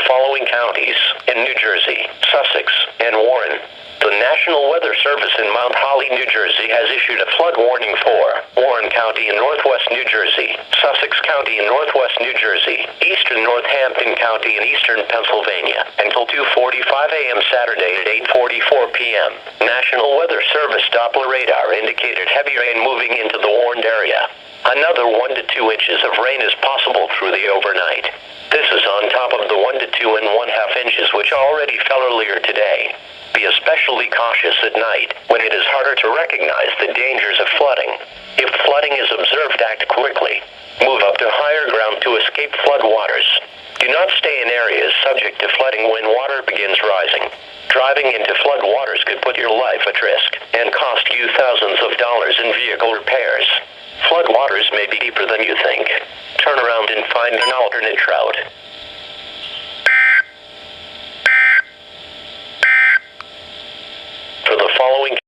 following counties in New Jersey, Sussex, and Warren. The National Weather Service in Mount Holly, New Jersey has issued a flood warning for Warren County in northwest New Jersey, Sussex County in northwest New Jersey, eastern Northampton County and eastern Pennsylvania until 2:45 a.m. Saturday at 8:44 p.m. National Weather Service Doppler radar indicated heavy rain moving into the warned area. Another 1 to 2 inches of rain is possible through the overnight. This is on top of the 1 to 2 and 1/2 inches which already fell earlier today. Be especially cautious at night when it is harder to recognize the dangers of flooding. If flooding is observed, act quickly. Move up to higher ground to escape flood waters. Do not stay in areas subject to flooding when water begins rising. Driving into flood waters could put your life at risk and cost you thousands of dollars in vehicle repairs. Flood waters may be deeper than you think. Turn around and find an alternate route.